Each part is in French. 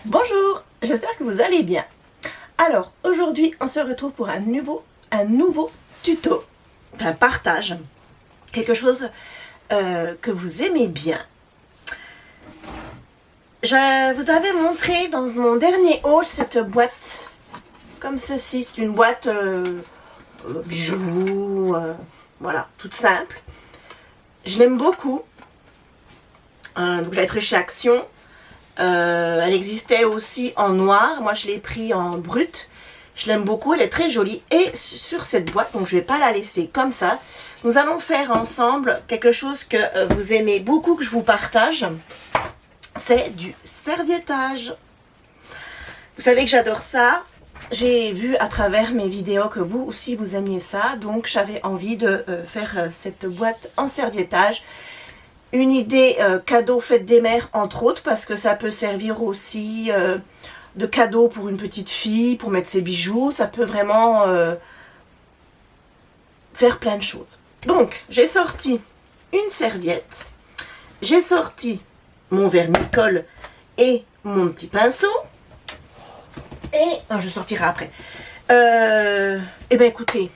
Bonjour, j'espère que vous allez bien. Alors, aujourd'hui, on se retrouve pour un nouveau tuto, un partage, quelque chose que vous aimez bien. Je vous avais montré dans mon dernier haul cette boîte, comme ceci, c'est une boîte bijoux, voilà, toute simple. Je l'aime beaucoup, donc je l'ai trouvé chez Action. Elle existait aussi en noir, moi je l'ai pris en brut. Je l'aime beaucoup, elle est très jolie. Et sur cette boîte, donc je ne vais pas la laisser comme ça, nous allons faire ensemble quelque chose que vous aimez beaucoup, que je vous partage. C'est du serviettage. Vous savez que j'adore ça. J'ai vu à travers mes vidéos que vous aussi vous aimiez ça. Donc j'avais envie de faire cette boîte en serviettage. Une idée cadeau fête des mères entre autres, parce que ça peut servir aussi de cadeau pour une petite fille, pour mettre ses bijoux. Ça peut vraiment faire plein de choses. Donc j'ai sorti une serviette, j'ai sorti mon vernis-colle et mon petit pinceau. Et je sortirai après. Eh bien écoutez,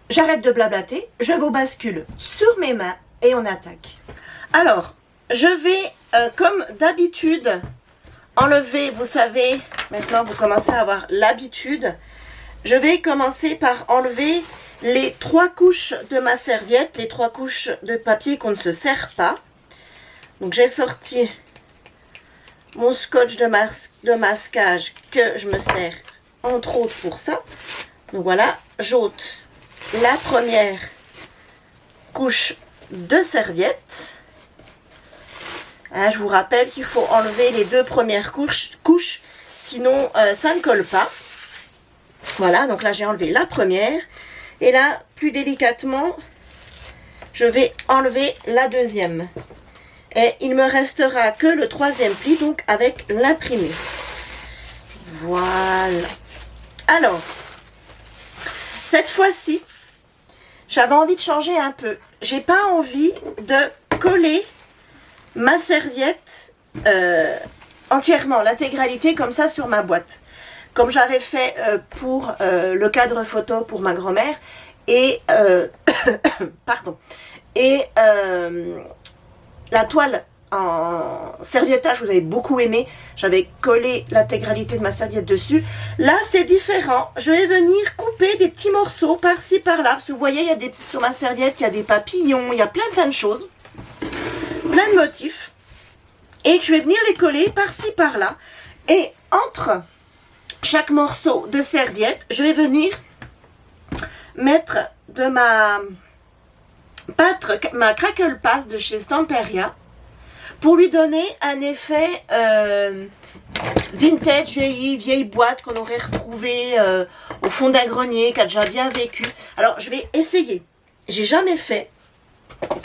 j'arrête de blablater, je vous bascule sur mes mains et on attaque. Alors, je vais, comme d'habitude, enlever, vous savez, maintenant vous commencez à avoir l'habitude, je vais commencer par enlever les 3 couches de ma serviette, les 3 couches de papier qu'on ne se sert pas. Donc j'ai sorti mon scotch de masquage que je me sers entre autres pour ça. Donc voilà, j'ôte la première couche de serviette. Je vous rappelle qu'il faut enlever les 2 premières couches, sinon ça ne colle pas. Voilà, donc là j'ai enlevé la première. Et là, plus délicatement, je vais enlever la deuxième. Et il me restera que le 3e pli, donc avec l'imprimé. Voilà. Alors, cette fois-ci, j'avais envie de changer un peu. J'ai pas envie de coller ma serviette entièrement, l'intégralité comme ça sur ma boîte. Comme j'avais fait pour le cadre photo pour ma grand-mère. Et, pardon. Et la toile en serviettage, vous avez beaucoup aimé. J'avais collé l'intégralité de ma serviette dessus. Là, c'est différent. Je vais venir couper des petits morceaux par-ci, par-là. Parce que vous voyez, sur ma serviette, il y a des papillons, il y a plein de choses. Plein de motifs. Et je vais venir les coller par-ci, par-là. Et entre chaque morceau de serviette, je vais venir mettre de ma crackle paste de chez Stamperia pour lui donner un effet vintage, vieille boîte qu'on aurait retrouvée au fond d'un grenier, qui a déjà bien vécu. Alors, je vais essayer. J'ai jamais fait.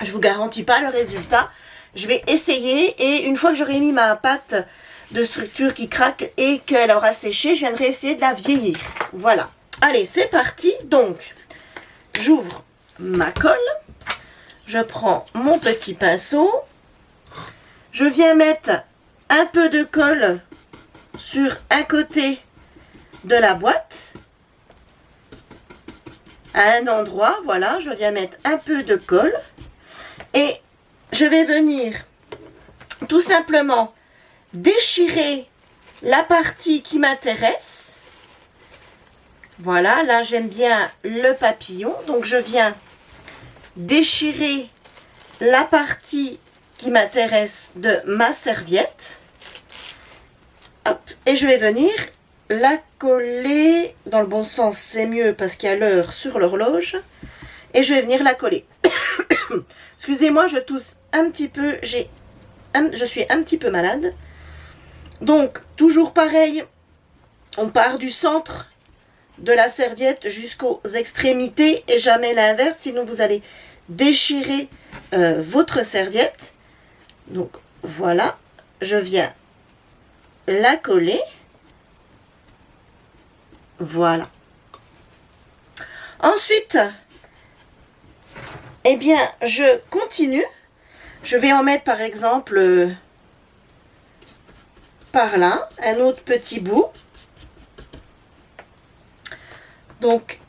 Je vous garantis pas le résultat. Je vais essayer et une fois que j'aurai mis ma pâte de structure qui craque et qu'elle aura séché, je viendrai essayer de la vieillir. Voilà. Allez, c'est parti. Donc, j'ouvre ma colle. Je prends mon petit pinceau. Je viens mettre un peu de colle sur un côté de la boîte. À un endroit, voilà, je viens mettre un peu de colle. Et je vais venir tout simplement déchirer la partie qui m'intéresse. Voilà, là j'aime bien le papillon. Donc je viens déchirer la partie qui m'intéresse de ma serviette. Hop, et je vais venir la coller dans le bon sens, c'est mieux parce qu'il y a l'heure sur l'horloge. Et je vais venir la coller. Excusez-moi, je tousse un petit peu, je suis un petit peu malade. Donc, toujours pareil, on part du centre de la serviette jusqu'aux extrémités et jamais l'inverse, sinon vous allez déchirer votre serviette. Donc, voilà, je viens la coller. Voilà. Ensuite, eh bien, je continue. Je vais en mettre par exemple par là, un autre petit bout. Donc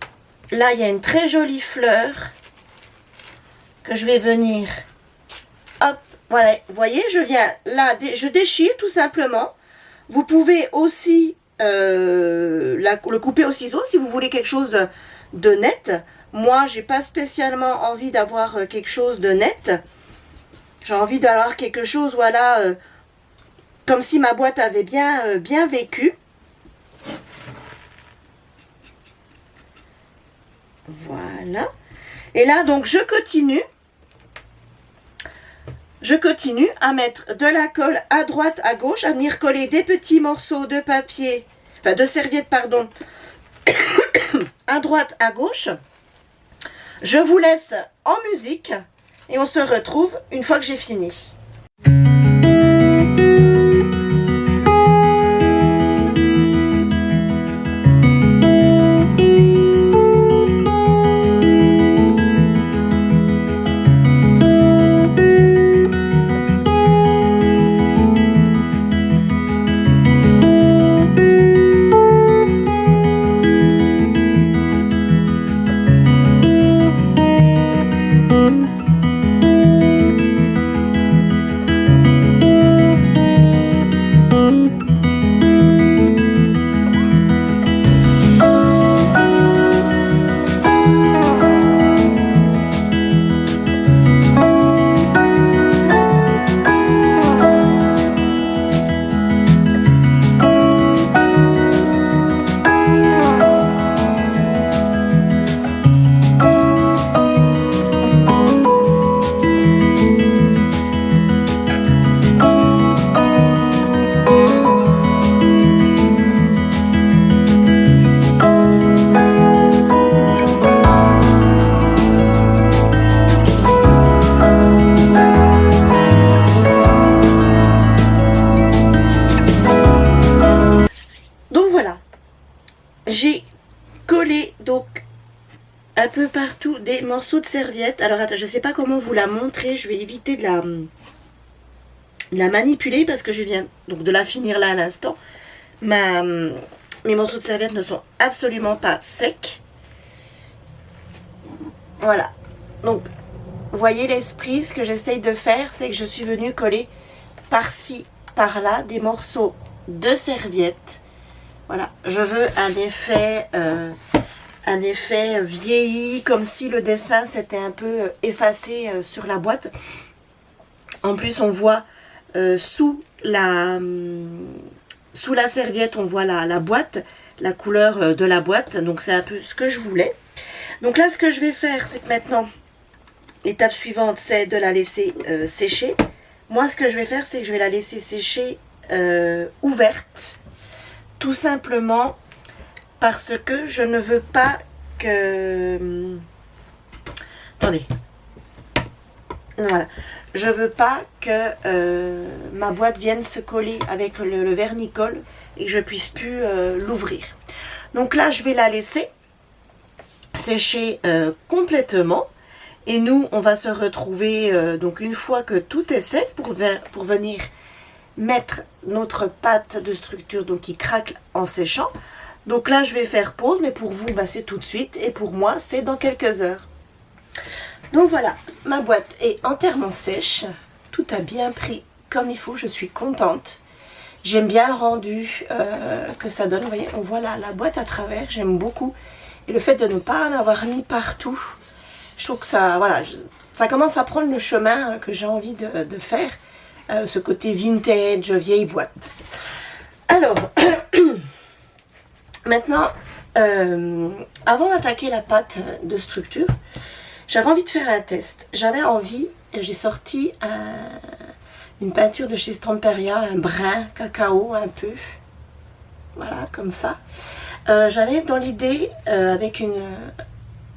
là, il y a une très jolie fleur que je vais venir, hop, voilà, vous voyez, je viens là, je déchire tout simplement. Vous pouvez aussi le couper au ciseau si vous voulez quelque chose de net. Moi, j'ai pas spécialement envie d'avoir quelque chose de net. J'ai envie d'avoir quelque chose, voilà, comme si ma boîte avait bien vécu. Voilà. Et là, donc, je continue à mettre de la colle à droite, à gauche, à venir coller des petits morceaux de papier, enfin de serviette, pardon, à droite, à gauche. Je vous laisse en musique et on se retrouve une fois que j'ai fini. J'ai collé donc un peu partout des morceaux de serviette. Alors attends, je ne sais pas comment vous la montrer. Je vais éviter de la manipuler parce que je viens donc de la finir là à l'instant. Mes morceaux de serviette ne sont absolument pas secs. Voilà. Donc, vous voyez l'esprit. Ce que j'essaye de faire, c'est que je suis venue coller par-ci, par-là des morceaux de serviette. Voilà, je veux un effet vieilli, comme si le dessin s'était un peu effacé sur la boîte. En plus, on voit sous la serviette, on voit la boîte, la couleur de la boîte. Donc, c'est un peu ce que je voulais. Donc là, ce que je vais faire, c'est que maintenant, l'étape suivante, c'est de la laisser sécher. Moi, ce que je vais faire, c'est que je vais la laisser sécher ouverte. Tout simplement parce que je ne veux pas que... Attendez. Voilà. Je ne veux pas que ma boîte vienne se coller avec le vernicole et que je ne puisse plus l'ouvrir. Donc là, je vais la laisser sécher complètement. Et nous, on va se retrouver donc une fois que tout est sec pour venir mettre notre pâte de structure donc qui craque en séchant. Donc là, je vais faire pause, mais pour vous, bah, c'est tout de suite. Et pour moi, c'est dans quelques heures. Donc voilà, ma boîte est entièrement sèche. Tout a bien pris comme il faut. Je suis contente. J'aime bien le rendu que ça donne. Vous voyez, on voit la boîte à travers. J'aime beaucoup. Et le fait de ne pas en avoir mis partout, je trouve que ça, voilà, ça commence à prendre le chemin que j'ai envie de faire. Ce côté vintage, vieille boîte. Alors, maintenant, avant d'attaquer la pâte de structure, j'avais envie de faire un test. J'avais envie, j'ai sorti une peinture de chez Stamperia, un brun cacao un peu. Voilà, comme ça. J'avais dans l'idée, avec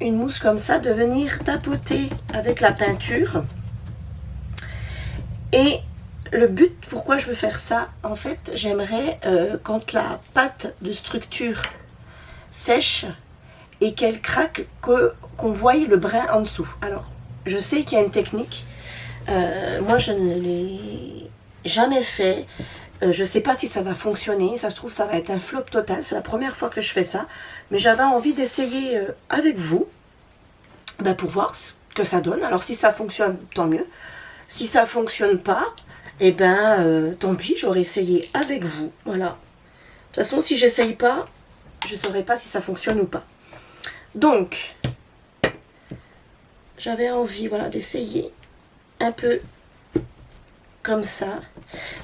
une mousse comme ça, de venir tapoter avec la peinture. Et le but, pourquoi je veux faire ça, en fait, j'aimerais quand la pâte de structure sèche et qu'elle craque, qu'on voie le brin en dessous. Alors, je sais qu'il y a une technique. Moi, je ne l'ai jamais fait. Je ne sais pas si ça va fonctionner, ça se trouve ça va être un flop total, c'est la première fois que je fais ça, mais j'avais envie d'essayer avec vous, pour voir ce que ça donne. Alors si ça fonctionne, tant mieux. Si ça fonctionne pas, tant pis, j'aurais essayé avec vous, voilà. De toute façon, si j'essaye pas, je ne saurais pas si ça fonctionne ou pas. Donc, j'avais envie, voilà, d'essayer un peu comme ça.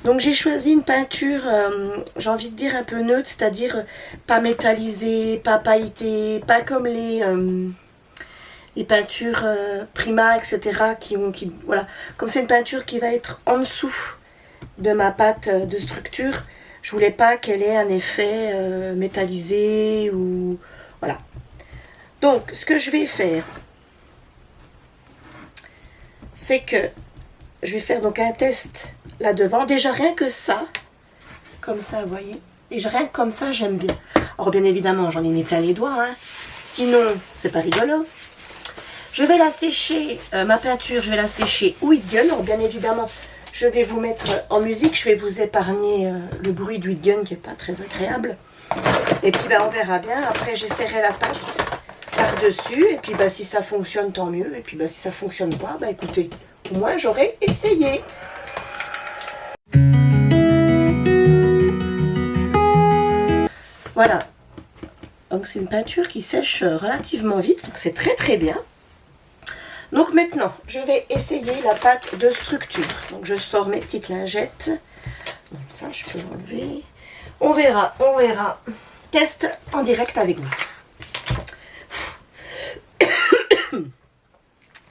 Donc j'ai choisi une peinture, j'ai envie de dire un peu neutre, c'est-à-dire pas métallisée, pas pailletée, pas comme les peintures Prima, etc. Voilà. Comme c'est une peinture qui va être en dessous de ma pâte de structure, je voulais pas qu'elle ait un effet métallisé ou voilà. Donc ce que je vais faire, c'est que je vais faire donc un test là devant. Déjà rien que ça, comme ça, vous voyez. Déjà rien que comme ça, j'aime bien. Alors bien évidemment, j'en ai mis plein les doigts, hein. Sinon, c'est pas rigolo. Je vais la sécher, ma peinture, je vais la sécher Huit Gun. Alors bien évidemment, je vais vous mettre en musique, je vais vous épargner le bruit de Huit Gun qui n'est pas très agréable. Et puis on verra bien. Après, j'essaierai la pâte par-dessus. Et puis si ça fonctionne, tant mieux. Et puis si ça fonctionne pas, écoutez, au moins j'aurais essayé. Voilà. Donc c'est une peinture qui sèche relativement vite. Donc c'est très très bien. Donc maintenant, je vais essayer la pâte de structure. Donc je sors mes petites lingettes. Donc ça, je peux l'enlever. On verra, on verra. Test en direct avec vous.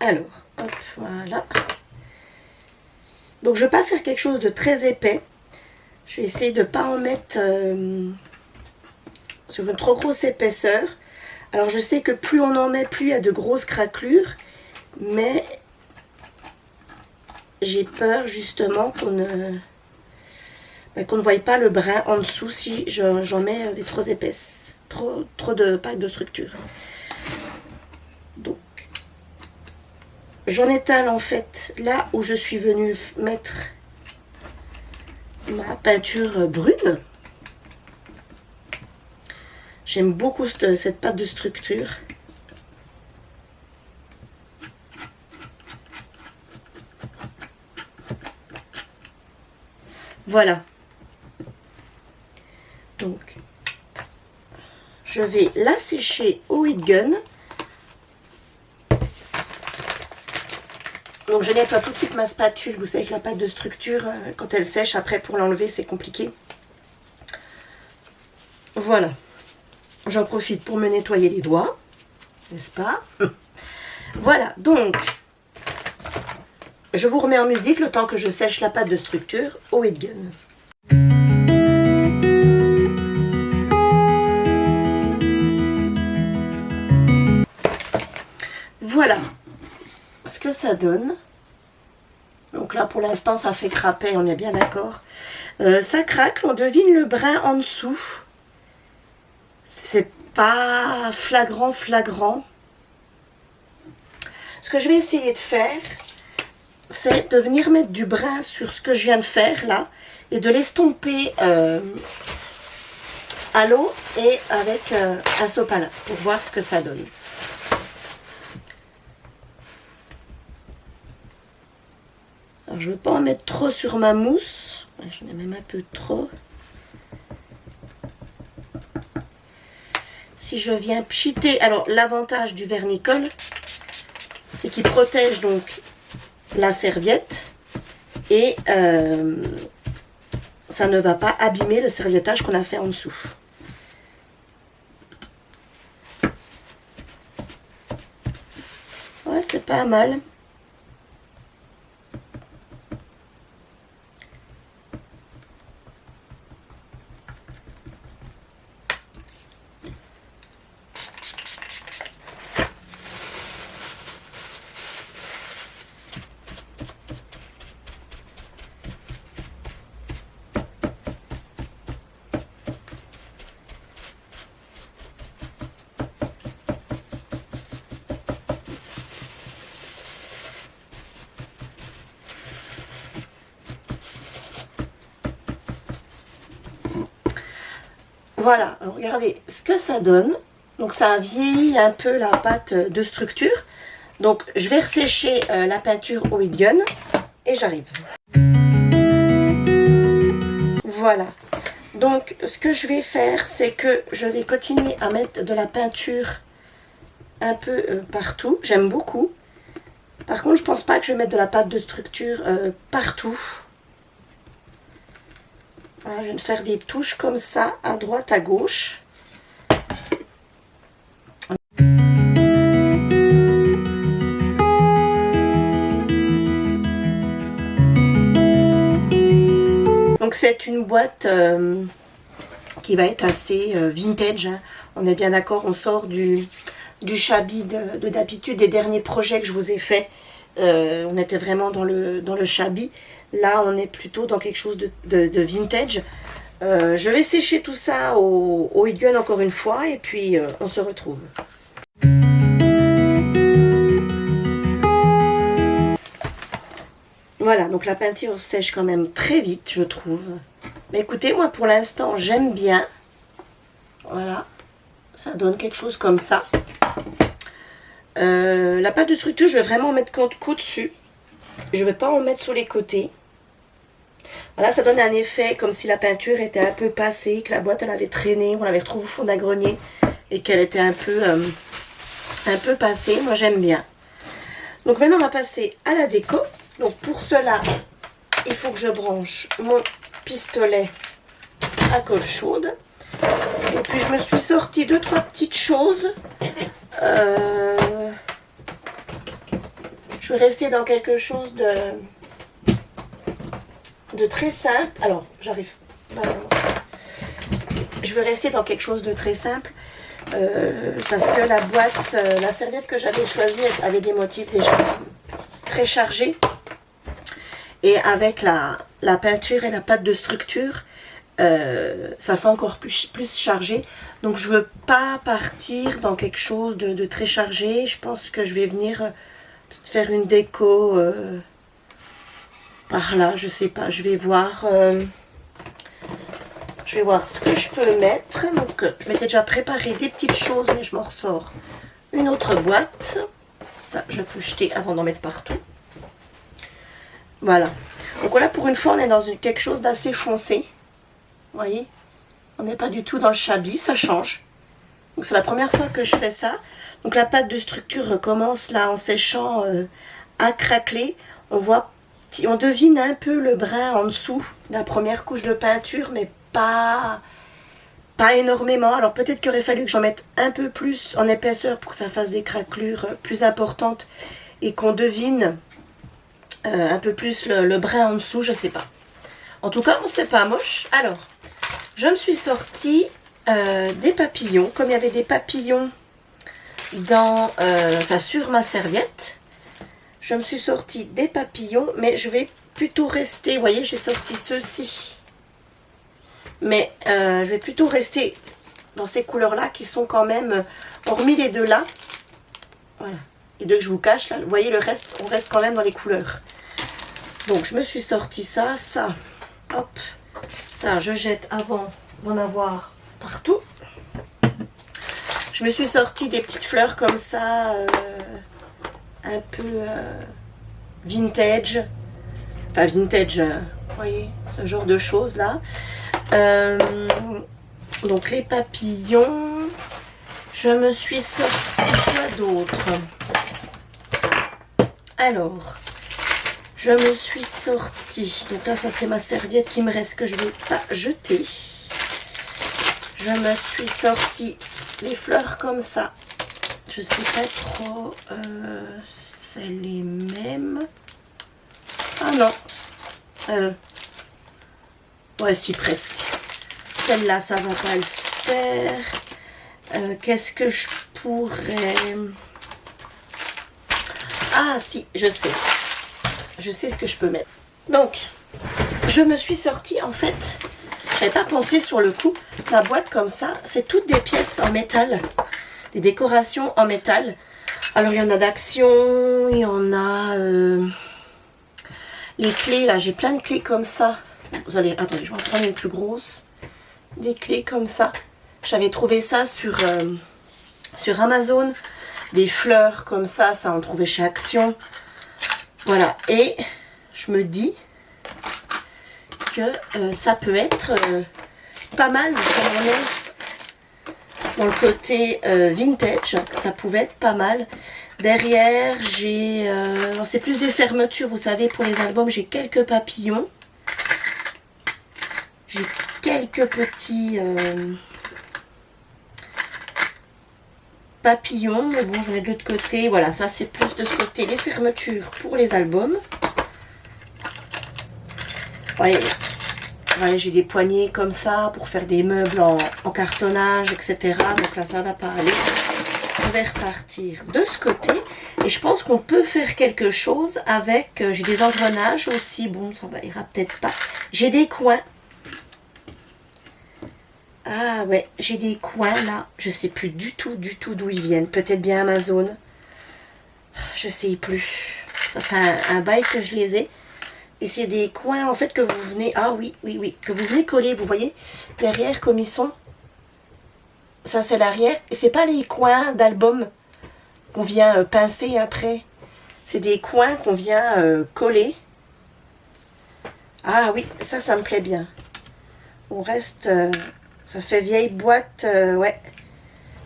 Alors, hop, voilà. Donc je ne vais pas faire quelque chose de très épais. Je vais essayer de ne pas en mettre sur une trop grosse épaisseur. Alors je sais que plus on en met, plus il y a de grosses craquelures. Mais j'ai peur justement qu'on ne voie pas le brin en dessous si j'en mets des trop épaisses. Trop de pâte de structure. Donc, j'en étale en fait là où je suis venue mettre ma peinture brune. J'aime beaucoup cette pâte de structure. Voilà. Donc, je vais la sécher au Heat Gun. Donc, je nettoie tout de suite ma spatule. Vous savez que la pâte de structure, quand elle sèche, après, pour l'enlever, c'est compliqué. Voilà. J'en profite pour me nettoyer les doigts. N'est-ce pas? Voilà. Donc, je vous remets en musique le temps que je sèche la pâte de structure au Heat Gun. Voilà ce que ça donne. Donc là, pour l'instant, ça fait craper, on est bien d'accord. Ça craque, on devine le brin en dessous. C'est pas flagrant. Ce que je vais essayer de faire, c'est de venir mettre du brin sur ce que je viens de faire là et de l'estomper à l'eau et avec un sopalin pour voir ce que ça donne. Alors je ne veux pas en mettre trop sur ma mousse, j'en ai même un peu trop. Si je viens pchiter, alors l'avantage du vernicole, c'est qu'il protège donc la serviette et ça ne va pas abîmer le serviettage qu'on a fait en dessous. Ouais, c'est pas mal. Voilà, alors regardez ce que ça donne. Donc ça a vieilli un peu la pâte de structure. Donc je vais ressécher la peinture au heat gun et j'arrive. Voilà. Donc ce que je vais faire, c'est que je vais continuer à mettre de la peinture un peu partout. J'aime beaucoup. Par contre, je pense pas que je vais mettre de la pâte de structure partout. Voilà, je vais faire des touches comme ça, à droite, à gauche. Donc c'est une boîte qui va être assez vintage, hein. On est bien d'accord, on sort du shabby de d'habitude, des derniers projets que je vous ai fait. On était vraiment dans le shabby. Là, on est plutôt dans quelque chose de vintage. Je vais sécher tout ça au heat gun encore une fois et puis on se retrouve. Voilà, donc la peinture sèche quand même très vite, je trouve. Mais écoutez, moi pour l'instant, j'aime bien. Voilà, ça donne quelque chose comme ça. La pâte de structure, je vais vraiment en mettre qu'au-dessus. Je ne vais pas en mettre sur les côtés. Voilà, ça donne un effet comme si la peinture était un peu passée, que la boîte elle avait traîné, on l'avait retrouvée au fond d'un grenier et qu'elle était un peu passée. Moi j'aime bien. Donc maintenant on va passer à la déco. Donc pour cela, il faut que je branche mon pistolet à colle chaude. Et puis je me suis sorti 2-3 petites choses. Je vais rester dans quelque chose de très simple. Alors, j'arrive. Je vais rester dans quelque chose de très simple. Parce que la boîte, la serviette que j'avais choisie avait des motifs déjà très chargés. Et avec la peinture et la pâte de structure, ça fait encore plus chargé. Donc je veux pas partir dans quelque chose de très chargé. Je pense que je vais venir faire une déco par là, je sais pas. Je vais voir ce que je peux mettre. Donc je m'étais déjà préparé des petites choses, mais je m'en ressors une autre boîte. Ça, je peux jeter avant d'en mettre partout. Voilà. Donc là, pour une fois, on est dans quelque chose d'assez foncé. Vous voyez, on n'est pas du tout dans le shabby, ça change. Donc c'est la première fois que je fais ça. Donc la pâte de structure commence là en séchant à craqueler. On devine un peu le brun en dessous de la première couche de peinture, mais pas énormément. Alors peut-être qu'il aurait fallu que j'en mette un peu plus en épaisseur pour que ça fasse des craquelures plus importantes et qu'on devine un peu plus le brun en dessous, je sais pas. En tout cas, on sait pas moche. Alors, je me suis sortie des papillons. Comme il y avait des papillons sur ma serviette, je me suis sortie des papillons, mais je vais plutôt rester, vous voyez, j'ai sorti ceux-ci. Mais je vais plutôt rester dans ces couleurs-là qui sont quand même, hormis les deux là, voilà, les deux que je vous cache, là, vous voyez le reste, on reste quand même dans les couleurs. Donc je me suis sorti ça, hop, ça je jette avant d'en avoir partout. Je me suis sorti des petites fleurs comme ça, un peu vintage, enfin vintage, vous voyez, ce genre de choses là. Donc les papillons, je me suis sorti quoi d'autre? Alors, je me suis sorti, donc là ça c'est ma serviette qui me reste que je ne vais pas jeter. Je me suis sorti les fleurs comme ça. Je sais pas trop, c'est les mêmes. Ah non. Ouais, si presque. Celle-là, ça va pas le faire. Qu'est-ce que je pourrais... Ah si, je sais. Je sais ce que je peux mettre. Donc, je me suis sortie, en fait, j'avais pas pensé sur le coup, la boîte comme ça, c'est toutes des pièces en métal, des décorations en métal. Alors, il y en a d'Action, il y en a... les clés, là, j'ai plein de clés comme ça. Vous allez, attendez, je vais en prendre une plus grosse. Des clés comme ça. J'avais trouvé ça sur Amazon. Des fleurs comme ça on trouvait chez Action. Voilà, et je me dis que ça peut être pas mal, comme on est dans le côté vintage, ça pouvait être pas mal. Derrière, j'ai... c'est plus des fermetures, vous savez, pour les albums, j'ai quelques papillons. J'ai quelques petits papillons, mais bon, j'en ai de l'autre côté. Voilà, ça c'est plus de ce côté, les fermetures pour les albums. Ouais, j'ai des poignées comme ça pour faire des meubles en cartonnage, etc. Donc là, ça va pas aller. Je vais repartir de ce côté. Et je pense qu'on peut faire quelque chose avec... j'ai des engrenages aussi. Bon, ça va, ira peut-être pas. J'ai des coins. Ah ouais, j'ai des coins là. Je sais plus du tout d'où ils viennent. Peut-être bien Amazon. Je sais plus. Ça fait un bail que je les ai. Et c'est des coins en fait que vous venez... Ah oui, que vous venez coller, vous voyez, derrière comme ils sont. Ça c'est l'arrière. Et c'est pas les coins d'album qu'on vient pincer après. C'est des coins qu'on vient coller. Ah oui, ça me plaît bien. On reste... ça fait vieille boîte, ouais.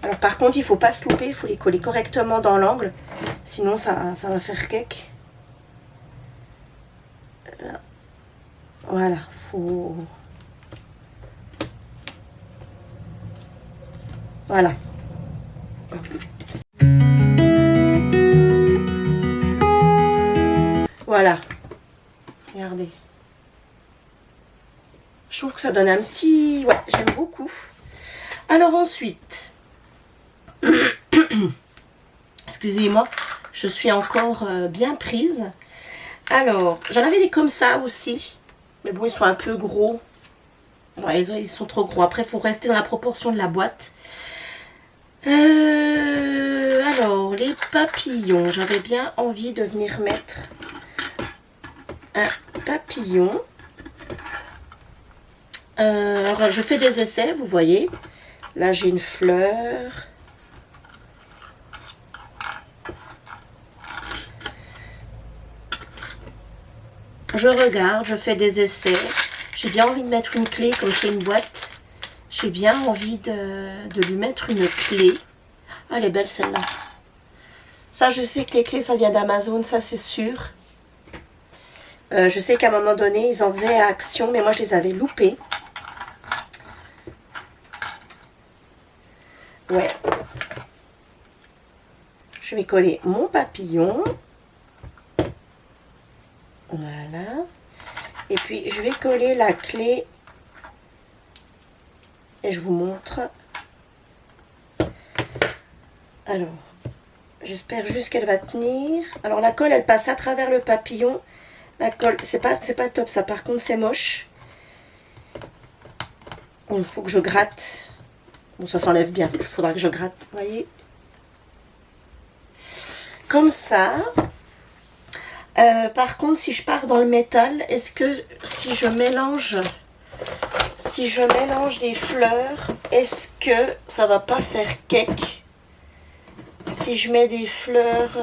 Alors par contre, il faut pas se louper, il faut les coller correctement dans l'angle. Sinon, ça va faire cake. Voilà, faut... Voilà. Voilà. Regardez. Je trouve que ça donne un petit... Ouais, j'aime beaucoup. Alors ensuite... Excusez-moi, je suis encore bien prise. Alors, j'en avais des comme ça aussi. Mais bon, ils sont un peu gros. Ouais, ils sont trop gros. Après, il faut rester dans la proportion de la boîte. Alors, les papillons. J'avais bien envie de venir mettre un papillon. Alors, je fais des essais, vous voyez. Là, j'ai une fleur. Je regarde, je fais des essais. J'ai bien envie de mettre une clé, comme c'est une boîte. J'ai bien envie de lui mettre une clé. Ah, elle est belle celle-là. Ça, je sais que les clés, ça vient d'Amazon, ça c'est sûr. Je sais qu'à un moment donné, ils en faisaient à Action, mais moi je les avais loupés. Ouais. Je vais coller mon papillon. Voilà. Et puis, je vais coller la clé. Et je vous montre. Alors, j'espère juste qu'elle va tenir. Alors, la colle, elle passe à travers le papillon. La colle, c'est pas top, ça. Par contre, c'est moche. Il faut que je gratte. Bon, ça s'enlève bien. Il faudra que je gratte, vous voyez. Comme ça. Par contre, si je pars dans le métal, est-ce que si je mélange des fleurs, est-ce que ça va pas faire cake? Si je mets des fleurs,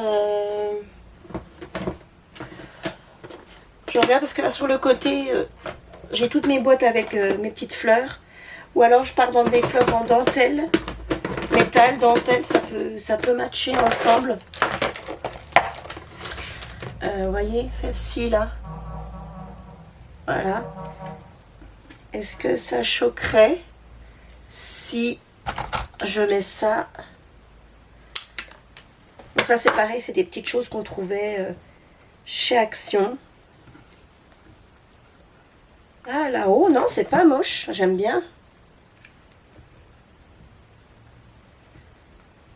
je regarde parce que là sur le côté, j'ai toutes mes boîtes avec mes petites fleurs. Ou alors je pars dans des fleurs en dentelle, métal, dentelle, ça peut matcher ensemble. Vous voyez, celle-ci là. Voilà. Est-ce que ça choquerait si je mets ça? Donc ça c'est pareil, c'est des petites choses qu'on trouvait chez Action. Ah là-haut, non, c'est pas moche, j'aime bien.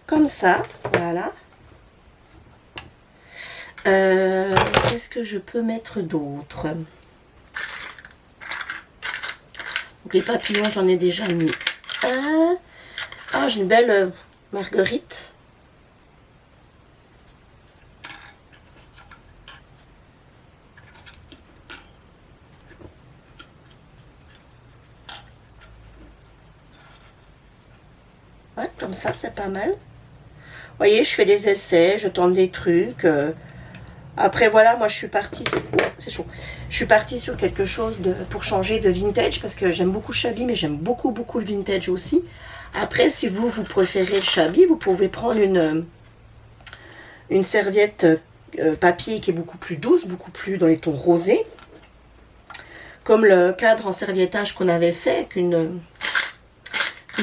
Comme ça, voilà. Qu'est-ce que je peux mettre d'autre? Donc les papillons, j'en ai déjà mis un. Ah, j'ai une belle marguerite. Ouais, comme ça, c'est pas mal. Vous voyez, je fais des essais, je tente des trucs. Après, voilà, moi, je suis partie sur... Oh, c'est chaud. Je suis partie sur quelque chose pour changer de vintage, parce que j'aime beaucoup Shabby, mais j'aime beaucoup, beaucoup le vintage aussi. Après, si vous préférez le Shabby, vous pouvez prendre une serviette papier qui est beaucoup plus douce, beaucoup plus dans les tons rosés. Comme le cadre en serviettage qu'on avait fait, avec une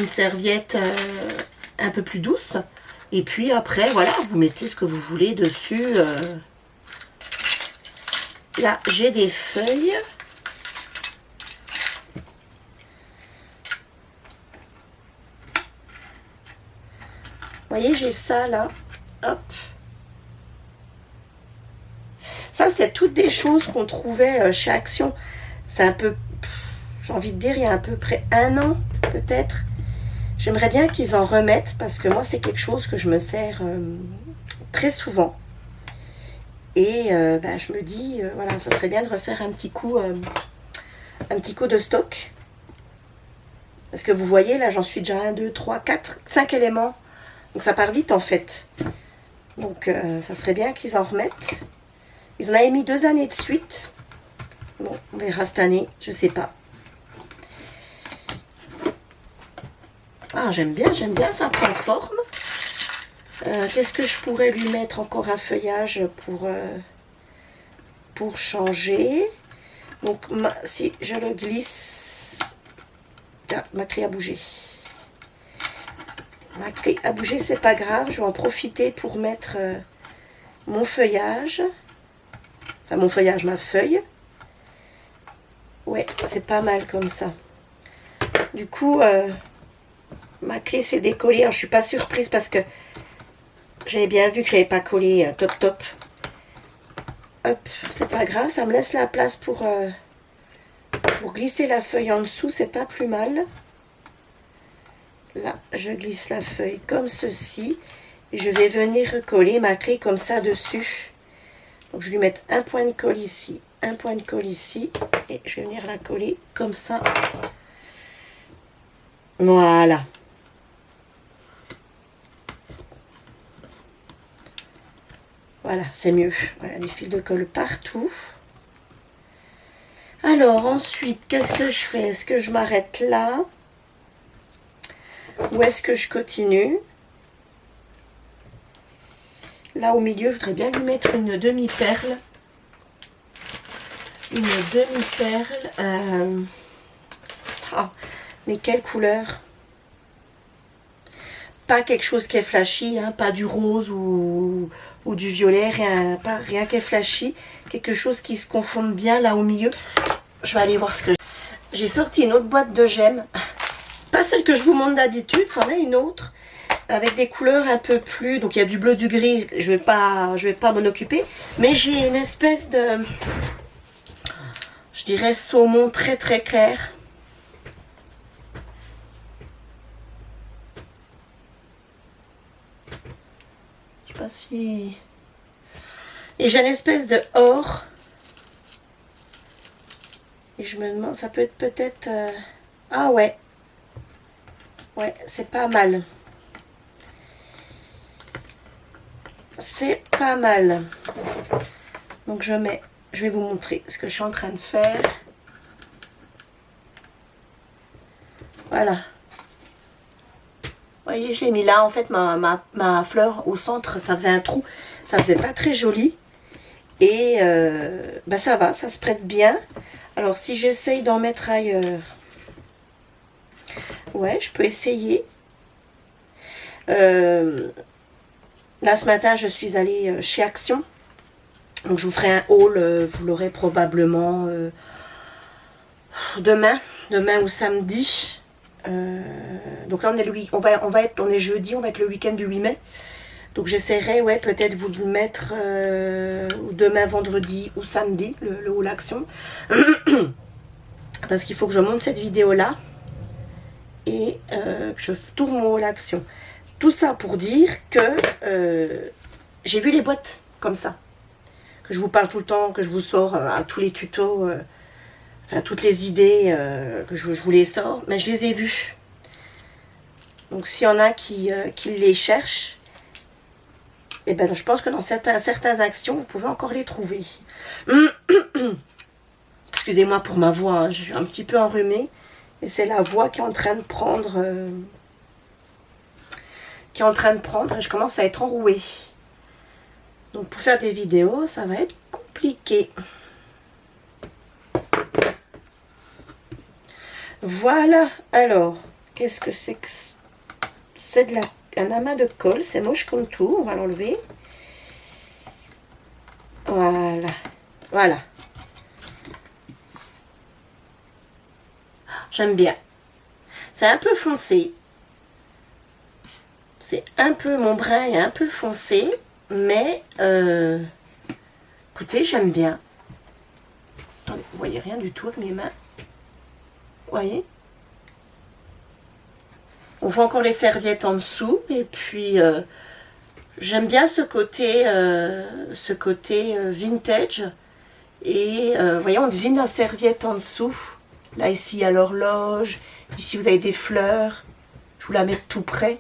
serviette un peu plus douce. Et puis après, voilà, vous mettez ce que vous voulez dessus. Là, j'ai des feuilles. Vous voyez, j'ai ça là. Hop. Ça, c'est toutes des choses qu'on trouvait chez Action. C'est un peu, j'ai envie de dire, il y a à peu près 1 an, peut-être. J'aimerais bien qu'ils en remettent, parce que moi, c'est quelque chose que je me sers très souvent. Et ben, je me dis, voilà, ça serait bien de refaire un petit coup de stock. Parce que vous voyez, là, j'en suis déjà 1, 2, 3, 4, 5 éléments. Donc, ça part vite, en fait. Donc, ça serait bien qu'ils en remettent. Ils en avaient mis 2 années de suite. Bon, on verra cette année, je sais pas. Ah, j'aime bien, ça prend forme. Qu'est-ce que je pourrais lui mettre encore un feuillage pour changer. Donc, si je le glisse... Ah, ma clé a bougé. Ma clé a bougé, c'est pas grave. Je vais en profiter pour mettre mon feuillage. Enfin, mon feuillage, ma feuille. Ouais, c'est pas mal comme ça. Du coup, ma clé s'est décollée. Alors, je suis pas surprise parce que j'avais bien vu que je l'avais pas collé top. Hop, c'est pas grave. Ça me laisse la place pour glisser la feuille en dessous. C'est pas plus mal. Là, je glisse la feuille comme ceci. Et je vais venir recoller ma clé comme ça dessus. Donc, je vais lui mettre un point de colle ici, un point de colle ici. Et je vais venir la coller comme ça. Voilà. Voilà, c'est mieux. Voilà, des fils de colle partout. Alors, ensuite, qu'est-ce que je fais? Est-ce que je m'arrête là? Ou est-ce que je continue? Là, au milieu, je voudrais bien lui mettre une demi-perle. Une demi-perle. Ah, mais quelle couleur! Pas quelque chose qui est flashy, hein, pas du rose ou du violet, rien qui est flashy. Quelque chose qui se confonde bien là au milieu. Je vais aller voir ce que j'ai sorti une autre boîte de gemmes. Pas celle que je vous montre d'habitude, c'en est une autre. Avec des couleurs un peu plus... Donc il y a du bleu, du gris, je vais pas m'en occuper. Mais j'ai une espèce de... Je dirais saumon très très clair. Je sais pas si... Et j'ai une espèce de or. Et je me demande, ça peut être peut-être... Ah ouais. Ouais, c'est pas mal. C'est pas mal. Donc je vais vous montrer ce que je suis en train de faire. Voilà. Vous voyez, je l'ai mis là. En fait, ma fleur au centre, ça faisait un trou. Ça faisait pas très joli. Et bah ça va, ça se prête bien. Alors, si j'essaye d'en mettre ailleurs... Ouais, je peux essayer. Là, ce matin, je suis allée chez Action. Donc, je vous ferai un haul. Vous l'aurez probablement demain ou samedi. Donc là, on est jeudi, on va être le week-end du 8 mai. Donc, j'essaierai, ouais, peut-être vous le mettre demain, vendredi ou samedi, le haul Action. Parce qu'il faut que je monte cette vidéo-là. Et je tourne mon haul Action. Tout ça pour dire que j'ai vu les boîtes comme ça. Que je vous parle tout le temps, que je vous sors à tous les tutos, enfin toutes les idées que je vous les sors. Mais je les ai vues. Donc s'il y en a qui les cherchent, et ben je pense que dans certaines actions, vous pouvez encore les trouver. Excusez-moi pour ma voix, hein, je suis un petit peu enrhumée. Et c'est la voix qui est en train de prendre... et je commence à être enrouée. Donc pour faire des vidéos, ça va être compliqué. Voilà, alors, qu'est-ce que c'est que... C'est un amas de colle, c'est moche comme tout, on va l'enlever. Voilà, voilà. J'aime bien. C'est un peu foncé. C'est un peu, mon brin est un peu foncé, mais écoutez, j'aime bien. Attendez, vous voyez rien du tout avec mes mains. Vous voyez? On voit encore les serviettes en dessous, et puis j'aime bien ce côté vintage. Et vous voyez, on devine la serviette en dessous. Là, ici, il y a l'horloge. Ici, vous avez des fleurs. Je vous la mets tout près.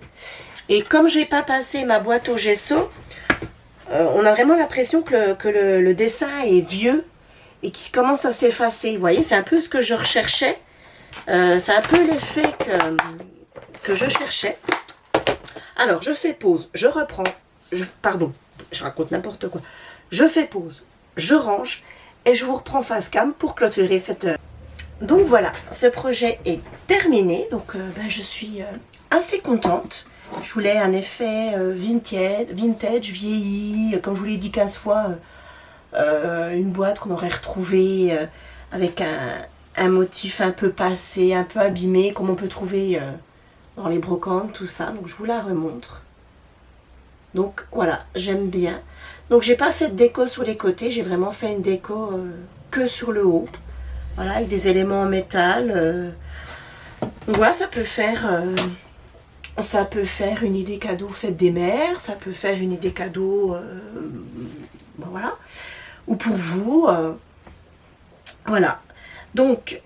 Et comme je n'ai pas passé ma boîte au gesso, on a vraiment l'impression que le dessin est vieux et qu'il commence à s'effacer. Vous voyez, c'est un peu ce que je recherchais. C'est un peu l'effet que je cherchais. Alors, je fais pause, je reprends. Pardon, je raconte n'importe quoi. Je fais pause, je range et je vous reprends face cam pour clôturer cette... Donc voilà, ce projet est terminé. Donc je suis assez contente. Je voulais un effet vintage, vieilli, comme je vous l'ai dit 15 fois, une boîte qu'on aurait retrouvée avec un motif un peu passé, un peu abîmé, comme on peut trouver dans les brocantes, tout ça. Donc je vous la remontre. Donc voilà, j'aime bien. Donc j'ai pas fait de déco sur les côtés, j'ai vraiment fait une déco que sur le haut. Voilà, avec des éléments en métal. Donc voilà, ça peut faire une idée cadeau fête des mères, ça peut faire une idée cadeau, ben voilà, ou pour vous, voilà. Donc,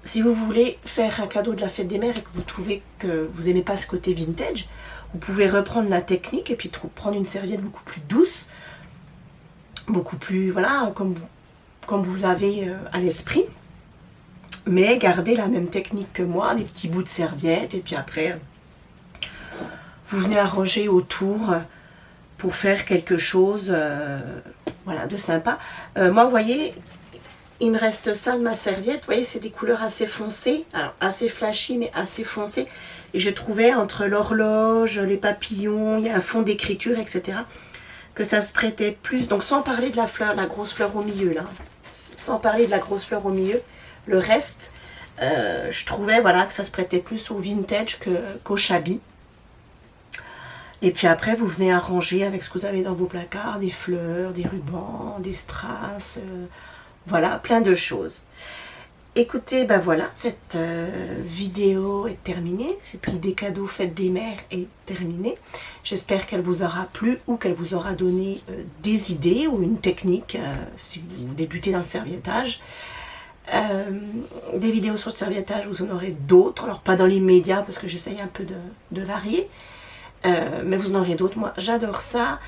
si vous voulez faire un cadeau de la fête des mères et que vous trouvez que vous n'aimez pas ce côté vintage, vous pouvez reprendre la technique et puis prendre une serviette beaucoup plus douce, beaucoup plus, voilà, comme vous l'avez à l'esprit, mais garder la même technique que moi, des petits bouts de serviette, et puis après, vous venez arranger autour pour faire quelque chose voilà, de sympa. Moi, vous voyez, il me reste ça de ma serviette, vous voyez, c'est des couleurs assez foncées, alors assez flashy, mais assez foncées, et je trouvais entre l'horloge, les papillons, il y a un fond d'écriture, etc., que ça se prêtait plus, donc sans parler de la fleur, la grosse fleur au milieu, là, sans parler de la grosse fleur au milieu, le reste, je trouvais voilà, que ça se prêtait plus au vintage qu'au shabby. Et puis après, vous venez arranger avec ce que vous avez dans vos placards, des fleurs, des rubans, des strass, voilà, plein de choses. Écoutez, ben voilà, cette vidéo est terminée, cette idée cadeau fête des mères est terminée. J'espère qu'elle vous aura plu ou qu'elle vous aura donné des idées ou une technique si vous débutez dans le serviettage. Des vidéos sur le serviettage, vous en aurez d'autres, alors pas dans l'immédiat parce que j'essaye un peu de varier, mais vous en aurez d'autres. Moi j'adore ça.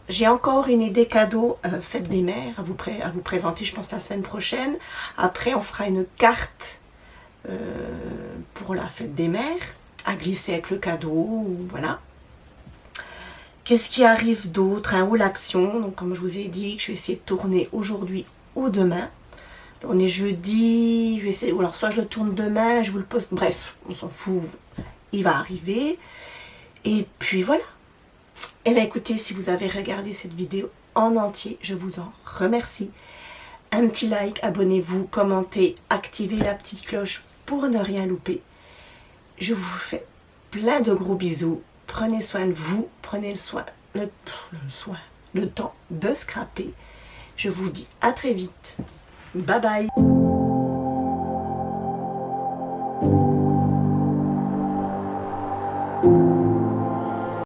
J'ai encore une idée cadeau fête des mères à vous présenter, je pense la semaine prochaine. Après on fera une carte pour la fête des mères à glisser avec le cadeau, voilà. Qu'est-ce qui arrive d'autre, un haul action, donc comme je vous ai dit, que je vais essayer de tourner aujourd'hui ou demain. On est jeudi, je vais essayer, ou alors soit je le tourne demain, je vous le poste, bref, on s'en fout, il va arriver. Et puis voilà. Et bien écoutez, si vous avez regardé cette vidéo en entier, je vous en remercie. Un petit like, abonnez-vous, commentez, activez la petite cloche pour ne rien louper. Je vous fais plein de gros bisous. Prenez soin de vous, prenez le temps de scraper. Je vous dis à très vite. Bye bye.